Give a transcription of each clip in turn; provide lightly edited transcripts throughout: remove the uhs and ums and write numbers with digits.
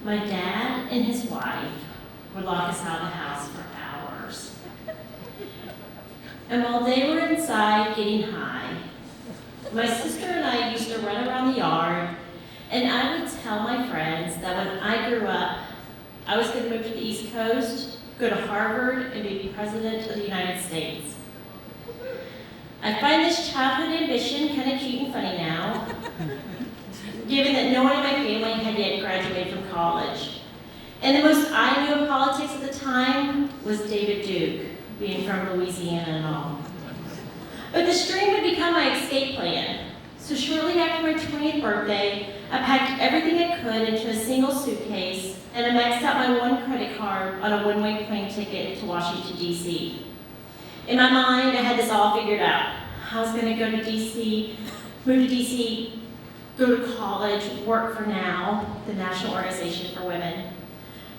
My dad and his wife would lock us out of the house for hours. And while they were inside getting high, my sister and I used to run around the yard, and I would tell my friends that when I grew up, I was going to move to the East Coast, go to Harvard, and be President of the United States. I find this childhood ambition kind of cute and funny now, given that no one in my family had yet graduated from college. And the most I knew of politics at the time was David Duke, being from Louisiana and all. But this dream would become my escape plan. So shortly after my 20th birthday, I packed everything I could into a single suitcase, and I maxed out my one credit card on a one-way plane ticket to Washington, D.C. In my mind, I had this all figured out. I was going to go to D.C., move to D.C., go to college, work for NOW, the National Organization for Women.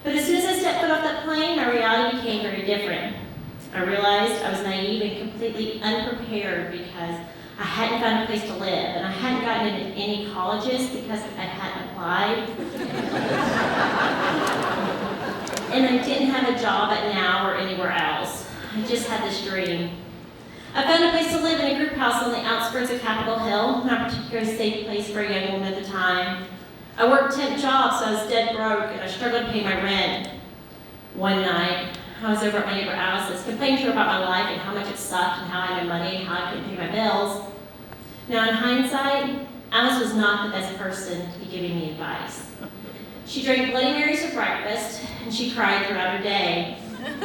But as soon as I stepped foot off that plane, my reality became very different. I realized I was naive and completely unprepared because I hadn't found a place to live, and I hadn't gotten into any colleges because I hadn't applied. And I didn't have a job at NOW or anywhere else. I just had this dream. I found a place to live in a group house on the outskirts of Capitol Hill, not a particularly safe place for a young woman at the time. I worked temp jobs, so I was dead broke, and I struggled to pay my rent. One night, I was over at my neighbor Alice's, complaining to her about my life and how much it sucked and how I had no money and how I couldn't pay my bills. Now, in hindsight, Alice was not the best person to be giving me advice. She drank Bloody Marys for breakfast, and she cried throughout her day.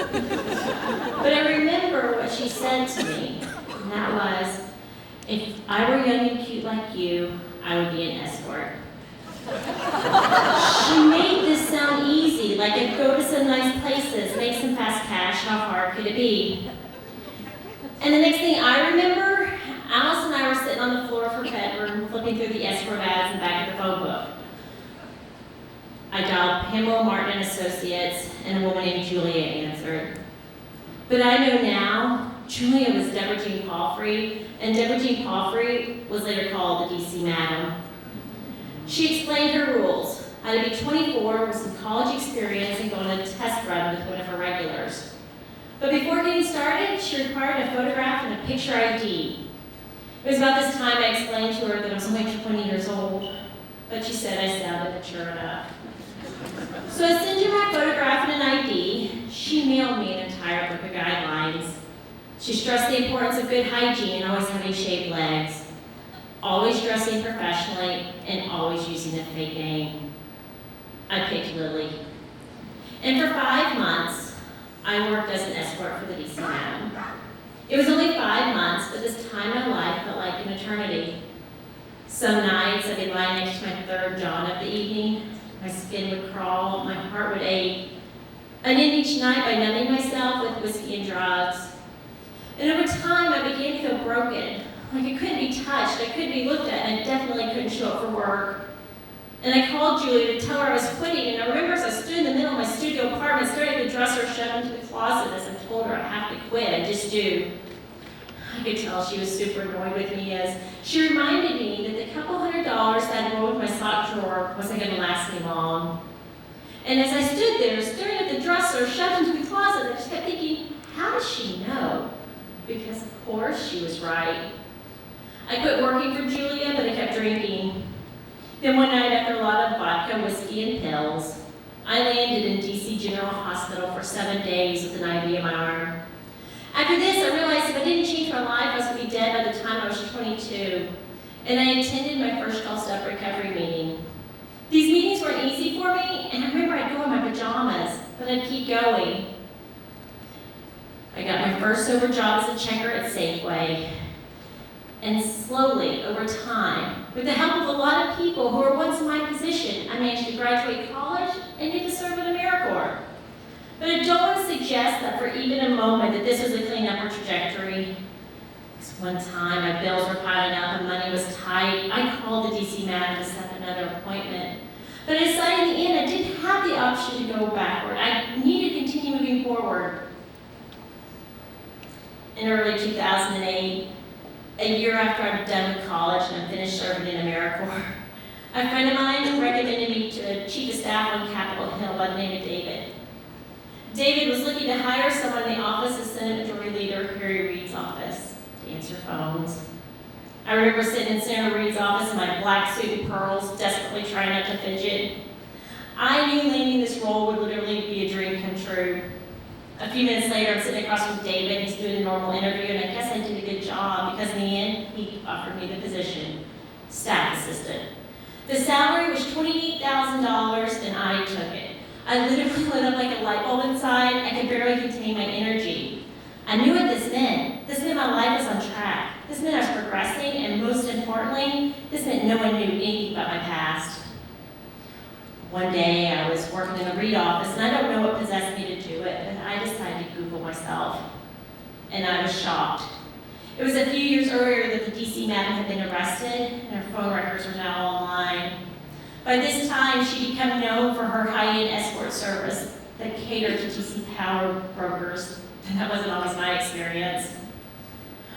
But I remember what she said to me, and that was, if I were young and cute like you, I would be an escort. She made this sound easy, like I'd go to some nice places, make some fast cash, how hard could it be? And the next thing I remember, Alice and I were sitting on the floor of her bedroom, flipping through the escort ads in the back of the phone book. I dialed Pamela Martin and Associates, and a woman named Julia answered. But I know now, Julia was Deborah Jean Palfrey, and Deborah Jean Palfrey was later called the DC Madam. She explained her rules. I had to be 24 with some college experience and go on a test run with one of her regulars. But before getting started, she required a photograph and a picture ID. It was about this time I explained to her that I was only 20 years old, but she said I sounded mature enough. So I sent her my photograph and an ID. She mailed me an entire book of guidelines. She stressed the importance of good hygiene and always having shaved legs, always dressing professionally, and always using a fake name. I picked Lily. And for 5 months, I worked as an escort for the DC Madam. It was only 5 months, but this time in my life felt like an eternity. Some nights I'd be lying next to my third John of the evening. My skin would crawl, my heart would ache. I'd end each night by numbing myself with whiskey and drugs. And over time, I began to feel broken. Like I couldn't be touched, I couldn't be looked at, and I definitely couldn't show up for work. And I called Julia to tell her I was quitting, and I remember as I stood in the middle of my studio apartment, staring at the dresser shoved into the closet as I told her I have to quit, I just do. I could tell she was super annoyed with me as she reminded me that the couple $100 that I'd rolled with my sock drawer wasn't going to last me long. And as I stood there, staring at the dresser shoved into the closet, I just kept thinking, how does she know? Because of course she was right. I quit working for Julia, but I kept drinking. Then one night, after a lot of vodka, whiskey, and pills, I landed in DC General Hospital for 7 days with an IV in my arm. After this, I realized if I didn't change my life, I was going to be dead by the time I was 22. And I attended my first 12-step recovery meeting. These meetings weren't easy for me, and I remember I'd go in my pajamas, but I'd keep going. I got my first sober job as a checker at Safeway. And slowly, over time, with the help of a lot of people who were once in my position, I managed to graduate college and get to serve in AmeriCorps. But I don't want to suggest that for even a moment that this was a clean upward trajectory. Because one time, my bills were piling up and money was tight. I called the DC Madam to set another appointment. But I decided in the end I didn't have the option to go backward. I needed to continue moving forward. In early 2008, a year after I'm done with college and I'm finished serving in AmeriCorps, A friend of mine recommended me to a chief of staff on Capitol Hill by the name of David. David was looking to hire someone in the office of Senate Majority Leader Harry Reid's office to answer phones. I remember sitting in Senator Reid's office in my black suit and pearls, desperately trying not to fidget. I knew landing this role would literally be a dream come true. A few minutes later, I'm sitting across from David. He's doing a normal interview, and I guess I did a good job because in the end, he offered me the position, staff assistant. The salary was $28,000, and I took it. I literally lit up like a light bulb inside. I could barely contain my energy. I knew what this meant. This meant my life was on track. This meant I was progressing, and most importantly, this meant no one knew anything about my past. One day, I was working in the Reid office, and I don't know what possessed me to do it, but I decided to Google myself, and I was shocked. It was a few years earlier that the DC madam had been arrested, and her phone records were now online. By this time, she'd become known for her high-end escort service that catered to DC power brokers, and that wasn't always my experience.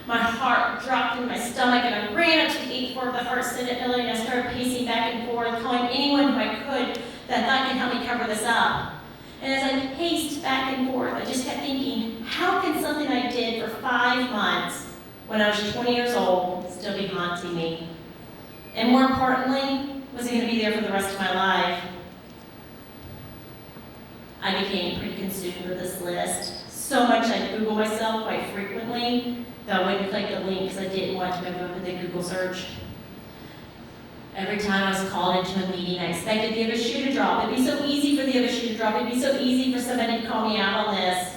My heart dropped in my stomach, and I ran up to the 8th floor of the Hart Senate building, and I started pacing back and forth, calling anyone who I could that I thought could help me cover this up. And as I paced back and forth, I just kept thinking, how can something I did for 5 months when I was 20 years old still be haunting me? And more importantly, was it going to be there for the rest of my life? I became pretty consumed with this list. So much I Google myself quite frequently, though I wouldn't click the link because I didn't want to move up with a Google search. Every time I was called into a meeting, I expected the other shoe to drop. It'd be so easy for the other shoe to drop. It'd be so easy for somebody to call me out on this.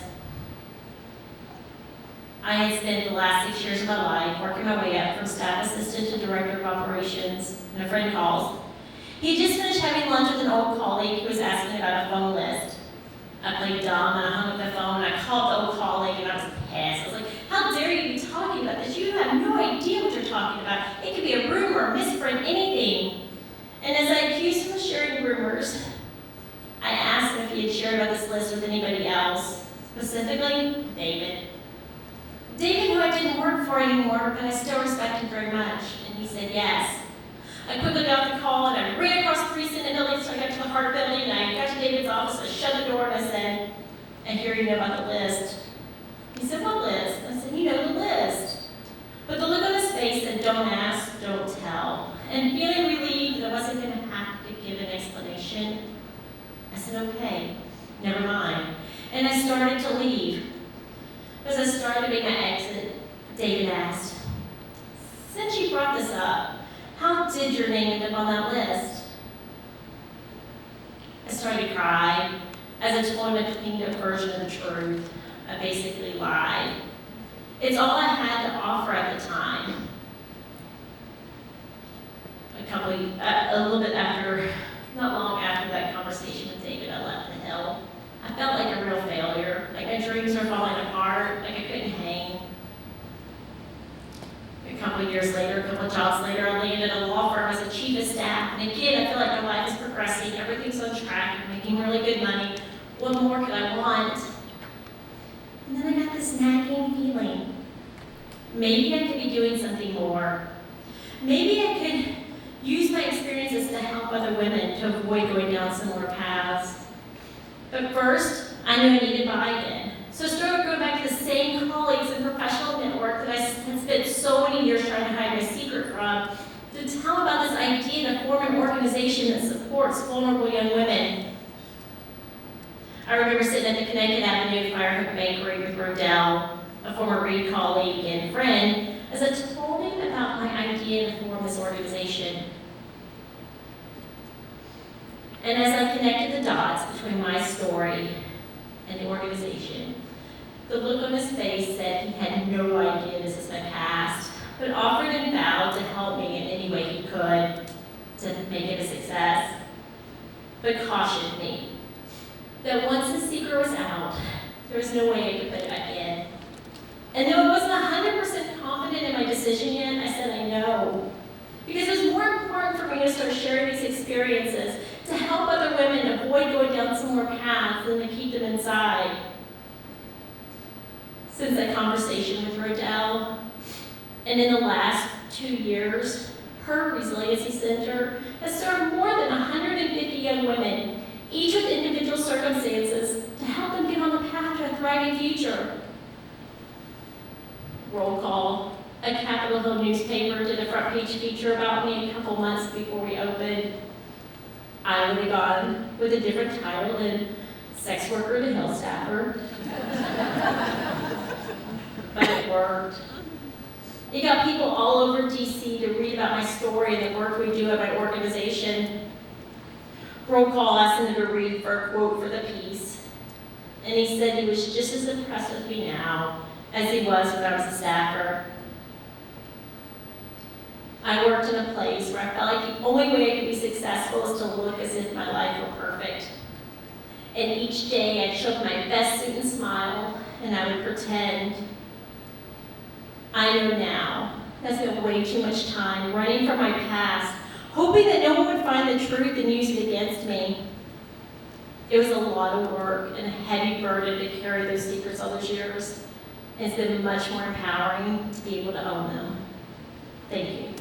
I had spent the last 6 years of my life working my way up from staff assistant to director of operations, and a friend calls. He had just finished having lunch with an old colleague who was asking about a phone list. I played dumb, and I hung up the phone, and I called the old colleague, and I was pissed. I was like, how dare you be talking about this? You have no idea what you're talking about. It could be a rumor, misprint, anything. And as I accused him of sharing rumors, I asked him if he had shared about this list with anybody else, specifically David. David, who I didn't work for anymore, but I still respect him very much, and he said yes. I quickly got the call, and I ran across 3 Senate buildings until I got to the Hart building, and I got to David's office, I shut the door, and I said, I hear you know about the list. He said, what list? I said, you know the list. But the look on his face said, don't ask, don't tell. And feeling relieved that I wasn't going to have to give an explanation, I said, okay, never mind. And I started to leave. As I started to make my exit, David asked, since you brought this up, how did your name end up on that list? I started to cry as I told him a cleaned up version of the truth. I basically lied. It's all I had to offer at the time. A little bit after, not long after that conversation with David, I left the Hill. I felt like a real failure, like my dreams were falling apart, like I couldn't hang. A couple of years later, a couple of jobs later, I landed at a law firm as a chief of staff. And again, I feel like my life is progressing, everything's on track, I'm making really good money. What more could I want? And then I got this nagging feeling. Maybe I could be doing something more. Maybe I could use my experiences to help other women to avoid going down similar paths. But first, I knew I needed buy-in. So I started going back to the same colleagues and professional network that I had spent so many years trying to hide my secret from, to tell about this idea to form an organization that supports vulnerable young women. I remember sitting at the Connecticut Avenue Firehook Bakery with Rodell, a former Reid colleague and friend, as I told him about my idea to form this organization. And as I connected the dots between my story and the organization, the look on his face said he had no idea this is my past, but offered and vowed to help me in any way he could to make it a success, but cautioned me that once the secret was out, there was no way I could put it back in. And though I wasn't 100% confident in my decision yet, I said I know. Because it was more important for me to start sharing these experiences to help other women avoid going down similar paths than to keep them inside. Since that conversation with Rodell, and in the last 2 years, Her Resiliency Center has served more than 150 young women, each with individual circumstances, to help them get on the path to a thriving future. Roll call. A Capitol Hill newspaper did a front page feature about me a couple months before we opened. I would have gone with a different title than sex worker to Hill staffer. But it worked. It got people all over DC to read about my story and the work we do at my organization. Roll call asked him to read for a quote for the piece. And he said he was just as impressed with me now as he was when I was a staffer. I worked in a place where I felt like the only way I could be successful is to look as if my life were perfect. And each day I'd show up my best suit and smile, and I would pretend. I know now I spent way too much time running from my past, hoping that no one would find the truth and use it against me. It was a lot of work and a heavy burden to carry those secrets all those years. It's been much more empowering to be able to own them. Thank you.